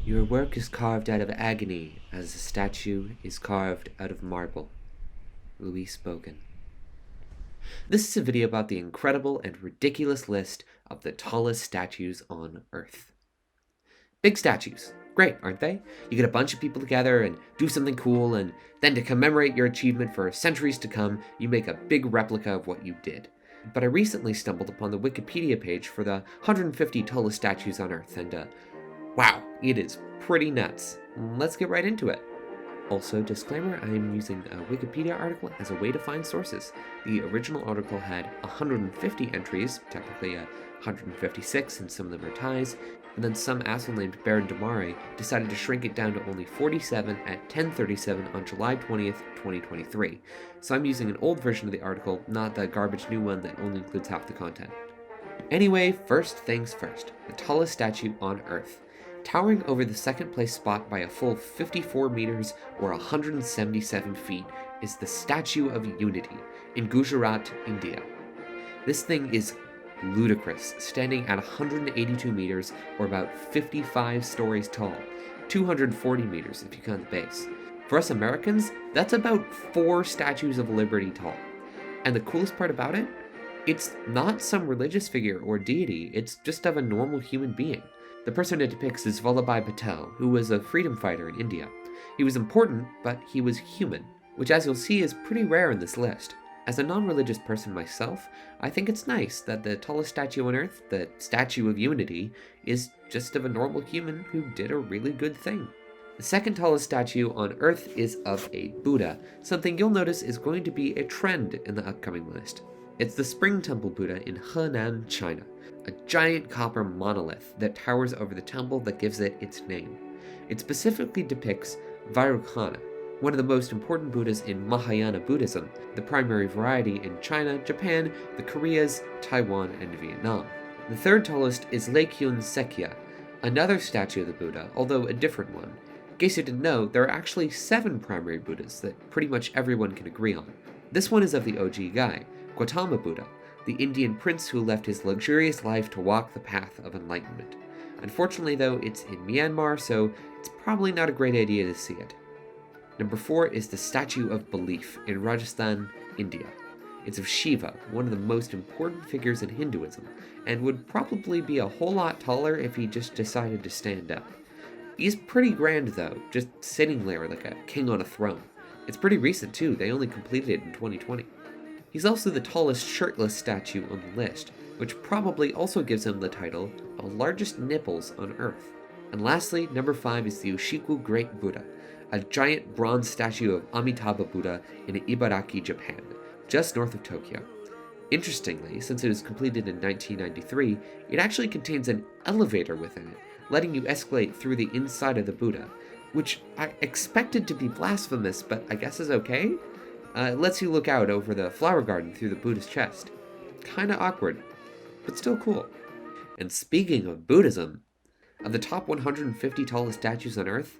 Your work is carved out of agony as a statue is carved out of marble. Louise Bogan. This is a video about the incredible and ridiculous list of the tallest statues on Earth. Big statues. Great, aren't they? You get a bunch of people together and do something cool, and then to commemorate your achievement for centuries to come, you make a big replica of what you did. But I recently stumbled upon the Wikipedia page for the 150 tallest statues on Earth, and wow, it is pretty nuts. Let's get right into it. Also, disclaimer, I'm using a Wikipedia article as a way to find sources. The original article had 150 entries, technically 156, and some of them are ties, and then some asshole named Baron Damare decided to shrink it down to only 47 at 10:37 on July 20th, 2023. So I'm using an old version of the article, not the garbage new one that only includes half the content. Anyway, first things first, the tallest statue on Earth. Towering over the second place spot by a full 54 meters or 177 feet is the Statue of Unity in Gujarat, India. This thing is ludicrous, standing at 182 meters or about 55 stories tall, 240 meters if you count the base. For us Americans, that's about 4 Statues of Liberty tall. And the coolest part about it? It's not some religious figure or deity, it's just of a normal human being. The person it depicts is Vallabhbhai Patel, who was a freedom fighter in India. He was important, but he was human, which as you'll see is pretty rare in this list. As a non-religious person myself, I think it's nice that the tallest statue on Earth, the Statue of Unity, is just of a normal human who did a really good thing. The second tallest statue on Earth is of a Buddha, something you'll notice is going to be a trend in the upcoming list. It's the Spring Temple Buddha in Henan, China, a giant copper monolith that towers over the temple that gives it its name. It specifically depicts Vairocana, one of the most important Buddhas in Mahayana Buddhism, the primary variety in China, Japan, the Koreas, Taiwan, and Vietnam. The third tallest is Laikyun Sekya, another statue of the Buddha, although a different one. In case you didn't know, there are actually 7 primary Buddhas that pretty much everyone can agree on. This one is of the OG guy, Gautama Buddha, the Indian prince who left his luxurious life to walk the path of enlightenment. Unfortunately though, it's in Myanmar, so it's probably not a great idea to see it. Number 4 is the Statue of Belief in Rajasthan, India. It's of Shiva, one of the most important figures in Hinduism, and would probably be a whole lot taller if he just decided to stand up. He's pretty grand though, just sitting there like a king on a throne. It's pretty recent too, they only completed it in 2020. He's also the tallest shirtless statue on the list, which probably also gives him the title of largest nipples on Earth. And lastly, number 5 is the Ushiku Great Buddha, a giant bronze statue of Amitabha Buddha in Ibaraki, Japan, just north of Tokyo. Interestingly, since it was completed in 1993, it actually contains an elevator within it, letting you escalate through the inside of the Buddha, which I expected to be blasphemous, but I guess is okay? It lets you look out over the flower garden through the Buddha's chest. Kinda awkward, but still cool. And speaking of Buddhism, of the top 150 tallest statues on Earth,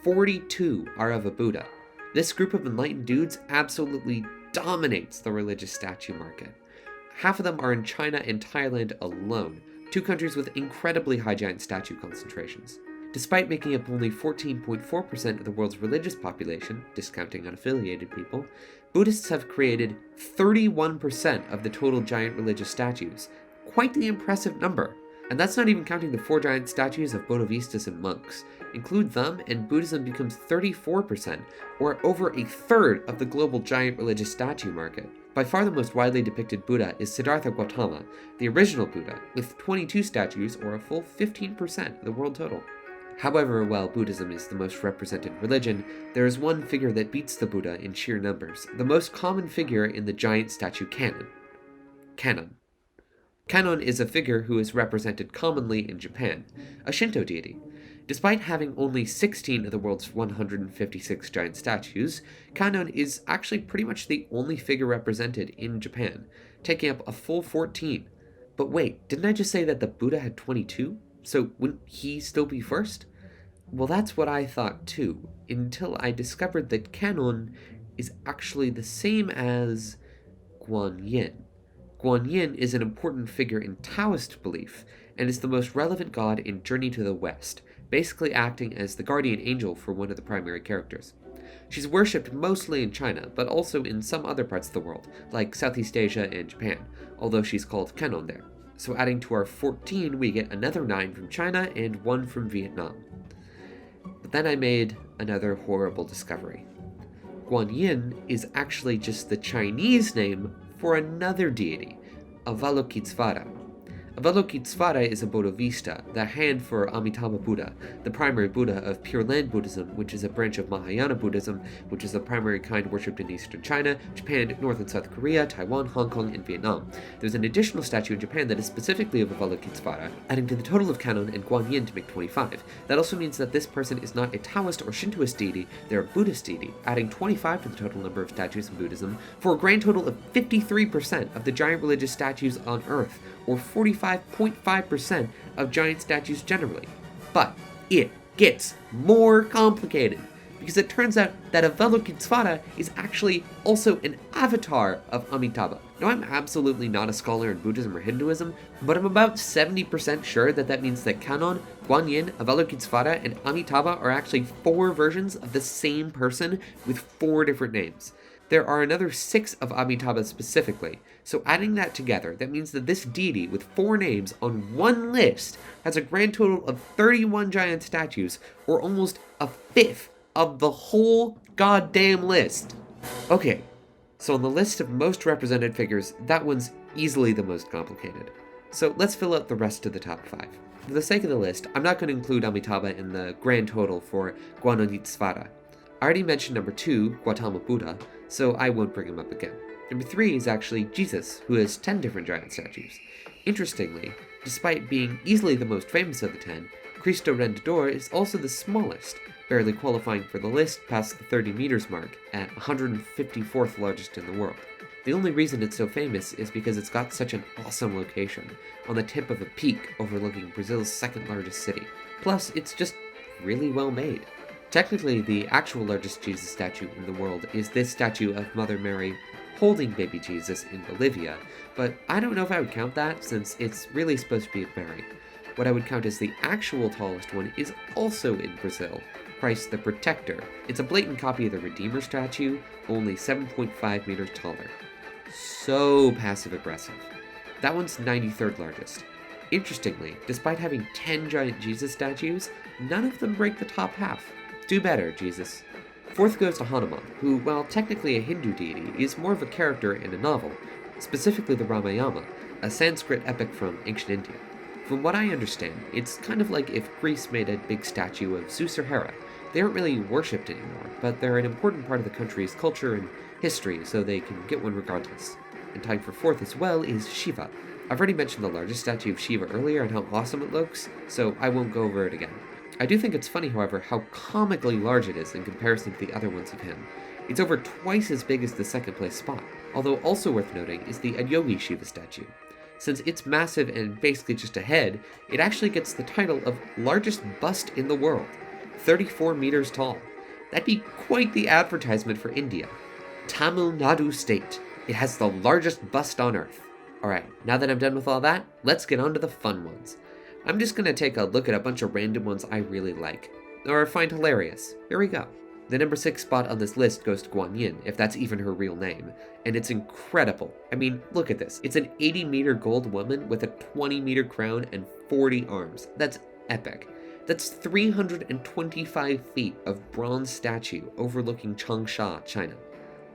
42 are of a Buddha. This group of enlightened dudes absolutely dominates the religious statue market. Half of them are in China and Thailand alone, 2 countries with incredibly high giant statue concentrations. Despite making up only 14.4% of the world's religious population, discounting unaffiliated people, Buddhists have created 31% of the total giant religious statues. Quite the impressive number. And that's not even counting the 4 giant statues of Bodhisattvas and monks. Include them, and Buddhism becomes 34%, or over a third of the global giant religious statue market. By far the most widely depicted Buddha is Siddhartha Gautama, the original Buddha, with 22 statues, or a full 15% of the world total. However, while Buddhism is the most represented religion, there is one figure that beats the Buddha in sheer numbers, the most common figure in the giant statue canon. Kannon. Kannon is a figure who is represented commonly in Japan, a Shinto deity. Despite having only 16 of the world's 156 giant statues, Kannon is actually pretty much the only figure represented in Japan, taking up a full 14. But wait, didn't I just say that the Buddha had 22? So wouldn't he still be first? Well, that's what I thought too, until I discovered that Kannon is actually the same as Guan Yin. Guan Yin is an important figure in Taoist belief, and is the most relevant god in Journey to the West, basically acting as the guardian angel for one of the primary characters. She's worshipped mostly in China, but also in some other parts of the world, like Southeast Asia and Japan, although she's called Canon there. So adding to our 14, we get another 9 from China and 1 from Vietnam. But then I made another horrible discovery. Guanyin is actually just the Chinese name for another deity, Avalokitesvara. Avalokitesvara is a Bodhisattva, the hand for Amitabha Buddha, the primary Buddha of Pure Land Buddhism, which is a branch of Mahayana Buddhism, which is the primary kind worshipped in eastern China, Japan, North and South Korea, Taiwan, Hong Kong, and Vietnam. There's an additional statue in Japan that is specifically of Avalokitesvara, adding to the total of Canon and Guanyin to make 25. That also means that this person is not a Taoist or Shintoist deity, they're a Buddhist deity, adding 25 to the total number of statues in Buddhism, for a grand total of 53% of the giant religious statues on Earth, or 45.5% of giant statues generally. But it gets more complicated, because it turns out that Avalokitesvara is actually also an avatar of Amitabha. Now, I'm absolutely not a scholar in Buddhism or Hinduism, but I'm about 70% sure that that means that Canon, Guanyin, Avalokitesvara, and Amitabha are actually 4 versions of the same person with 4 different names. There are another 6 of Amitabha specifically, so adding that together, that means that this deity with 4 names on one list has a grand total of 31 giant statues, or almost a fifth of the whole goddamn list. Okay, so on the list of most represented figures, that one's easily the most complicated. So let's fill out the rest of the top 5. For the sake of the list, I'm not going to include Amitabha in the grand total for Guanyin. I already mentioned number 2, Gautama Buddha, so I won't bring him up again. Number 3 is actually Jesus, who has 10 different giant statues. Interestingly, despite being easily the most famous of the 10, Cristo Rendidor is also the smallest, barely qualifying for the list past the 30 meters mark at 154th largest in the world. The only reason it's so famous is because it's got such an awesome location, on the tip of a peak overlooking Brazil's second largest city. Plus, it's just really well made. Technically, the actual largest Jesus statue in the world is this statue of Mother Mary holding baby Jesus in Bolivia, but I don't know if I would count that since it's really supposed to be of Mary. What I would count as the actual tallest one is also in Brazil, Christ the Protector. It's a blatant copy of the Redeemer statue, only 7.5 meters taller. So passive-aggressive. That one's 93rd largest. Interestingly, despite having 10 giant Jesus statues, none of them break the top half. Do better, Jesus. 4th goes to Hanuman, who, while technically a Hindu deity, is more of a character in a novel, specifically the Ramayana, a Sanskrit epic from ancient India. From what I understand, it's kind of like if Greece made a big statue of Zeus or Hera. They aren't really worshipped anymore, but they're an important part of the country's culture and history, so they can get one regardless. And tied for 4th as well is Shiva. I've already mentioned the largest statue of Shiva earlier and how awesome it looks, so I won't go over it again. I do think it's funny, however, how comically large it is in comparison to the other ones of him. It's over twice as big as the 2nd place spot. Although also worth noting is the Adyogi Shiva statue. Since it's massive and basically just a head, it actually gets the title of largest bust in the world, 34 meters tall. That'd be quite the advertisement for India. Tamil Nadu State. It has the largest bust on Earth. Alright, now that I'm done with all that, let's get on to the fun ones. I'm just gonna take a look at a bunch of random ones I really like, or find hilarious. Here we go. The number 6 spot on this list goes to Guanyin, if that's even her real name, and it's incredible. I mean, look at this. It's an 80-meter gold woman with a 20-meter crown and 40 arms. That's epic. That's 325 feet of bronze statue overlooking Changsha, China.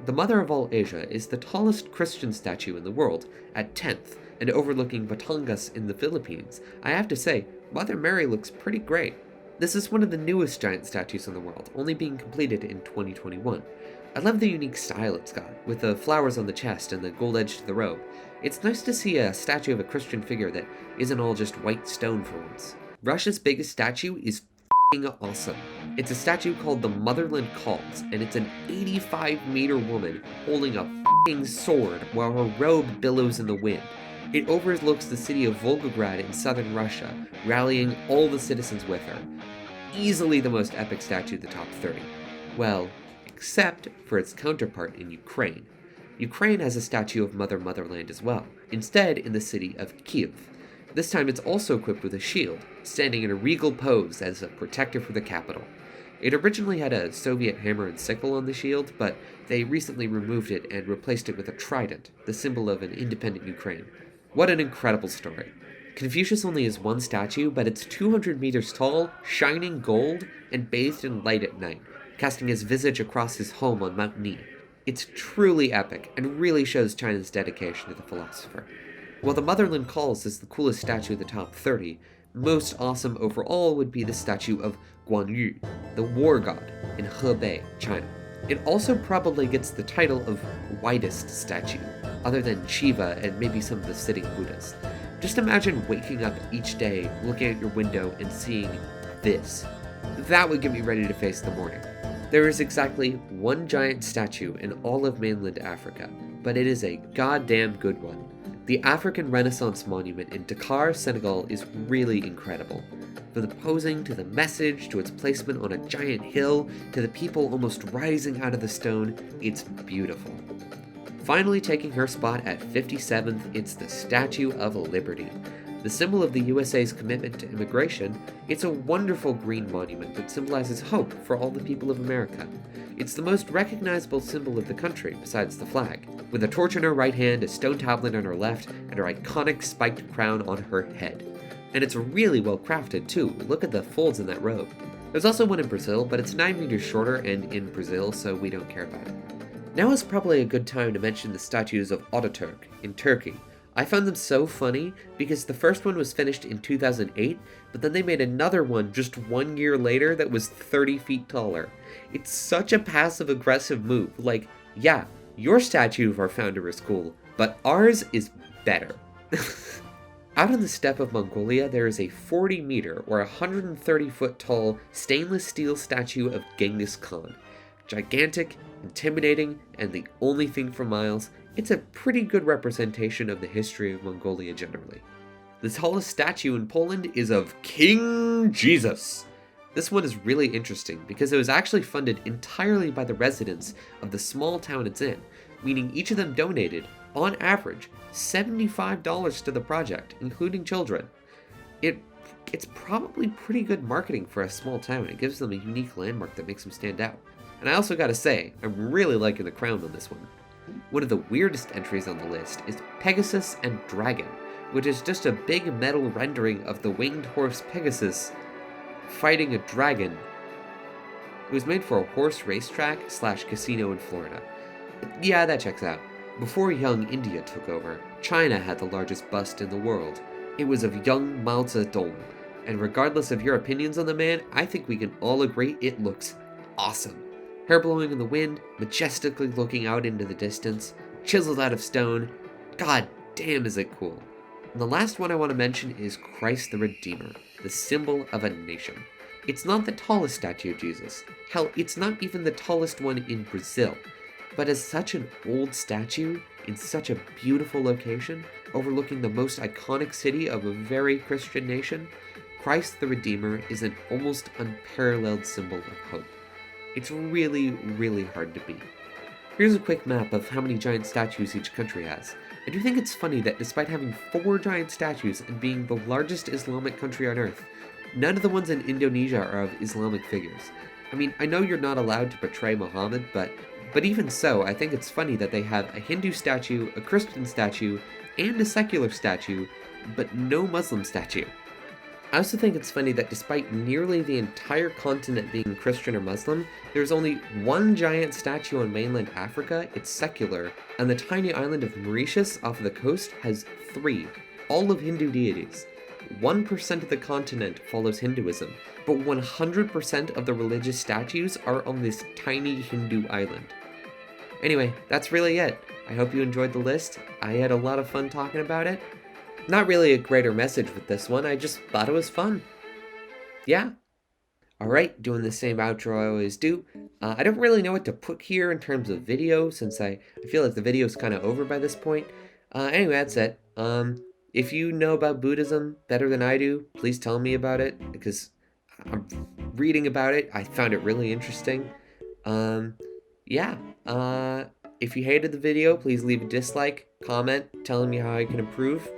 The Mother of all Asia is the tallest Christian statue in the world, at 10th, and overlooking Batangas in the Philippines. I have to say, Mother Mary looks pretty great. This is one of the newest giant statues in the world, only being completed in 2021. I love the unique style it's got, with the flowers on the chest and the gold edge to the robe. It's nice to see a statue of a Christian figure that isn't all just white stone for once. Russia's biggest statue is f***ing awesome. It's a statue called the Motherland Calls, and it's an 85-meter woman holding a f***ing sword while her robe billows in the wind. It overlooks the city of Volgograd in southern Russia, rallying all the citizens with her. Easily the most epic statue of the top 30. Well, except for its counterpart in Ukraine. Ukraine has a statue of Motherland as well, instead in the city of Kyiv. This time it's also equipped with a shield, standing in a regal pose as a protector for the capital. It originally had a Soviet hammer and sickle on the shield, but they recently removed it and replaced it with a trident, the symbol of an independent Ukraine. What an incredible story. Confucius only has one statue, but it's 200 meters tall, shining gold, and bathed in light at night, casting his visage across his home on Mount Ni. It's truly epic, and really shows China's dedication to the philosopher. While the Motherland Calls is the coolest statue of the top 30, most awesome overall would be the statue of Guan Yu, the war god, in Hebei, China. It also probably gets the title of widest statue, other than Shiva and maybe some of the sitting Buddhas. Just imagine waking up each day, looking at your window, and seeing this. That would get me ready to face the morning. There is exactly one giant statue in all of mainland Africa, but it is a goddamn good one. The African Renaissance Monument in Dakar, Senegal is really incredible. From the posing, to the message, to its placement on a giant hill, to the people almost rising out of the stone, it's beautiful. Finally taking her spot at 57th, it's the Statue of Liberty. The symbol of the USA's commitment to immigration, it's a wonderful green monument that symbolizes hope for all the people of America. It's the most recognizable symbol of the country, besides the flag, with a torch in her right hand, a stone tablet on her left, and her iconic spiked crown on her head. And it's really well crafted too, look at the folds in that robe. There's also one in Brazil, but it's 9 meters shorter and in Brazil, so we don't care about it. Now is probably a good time to mention the statues of Ataturk in Turkey. I found them so funny because the first one was finished in 2008, but then they made another one just 1 year later that was 30 feet taller. It's such a passive-aggressive move, like, yeah, your statue of our founder is cool, but ours is better. Out on the steppe of Mongolia, there is a 40-meter or 130-foot tall stainless steel statue of Genghis Khan. Gigantic, intimidating, and the only thing for miles, it's a pretty good representation of the history of Mongolia generally. The tallest statue in Poland is of King Jesus. This one is really interesting because it was actually funded entirely by the residents of the small town it's in, meaning each of them donated, on average, $75 to the project, including children. It's probably pretty good marketing for a small town. It gives them a unique landmark that makes them stand out. And I also gotta say, I'm really liking the crown on this one. One of the weirdest entries on the list is Pegasus and Dragon, which is just a big metal rendering of the winged horse Pegasus fighting a dragon. It was made for a horse racetrack / casino in Florida. Yeah, that checks out. Before young India took over, China had the largest bust in the world. It was of young Mao Zedong, and regardless of your opinions on the man, I think we can all agree it looks awesome. Hair blowing in the wind, majestically looking out into the distance, chiseled out of stone. God damn is it cool. And the last one I want to mention is Christ the Redeemer, the symbol of a nation. It's not the tallest statue of Jesus. Hell, it's not even the tallest one in Brazil. But as such an old statue, in such a beautiful location, overlooking the most iconic city of a very Christian nation, Christ the Redeemer is an almost unparalleled symbol of hope. It's really, really hard to beat. Here's a quick map of how many giant statues each country has. I do think it's funny that despite having 4 giant statues and being the largest Islamic country on earth, none of the ones in Indonesia are of Islamic figures. I mean, I know you're not allowed to portray Muhammad, but even so, I think it's funny that they have a Hindu statue, a Christian statue, and a secular statue, but no Muslim statue. I also think it's funny that despite nearly the entire continent being Christian or Muslim, there's only one giant statue on mainland Africa, it's secular, and the tiny island of Mauritius off of the coast has 3, all of Hindu deities. 1% of the continent follows Hinduism, but 100% of the religious statues are on this tiny Hindu island. Anyway, that's really it. I hope you enjoyed the list. I had a lot of fun talking about it. Not really a greater message with this one, I just thought it was fun. Yeah. Alright, doing the same outro I always do. I don't really know what to put here in terms of video, since I feel like the video's kind of over by this point. Anyway, that's it. If you know about Buddhism better than I do, please tell me about it, because I'm reading about it. I found it really interesting. Yeah. If you hated the video, please leave a dislike, comment, telling me how I can improve.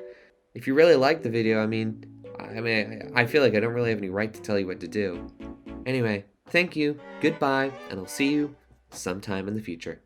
If you really liked the video, I feel like I don't really have any right to tell you what to do. Anyway, thank you, goodbye, and I'll see you sometime in the future.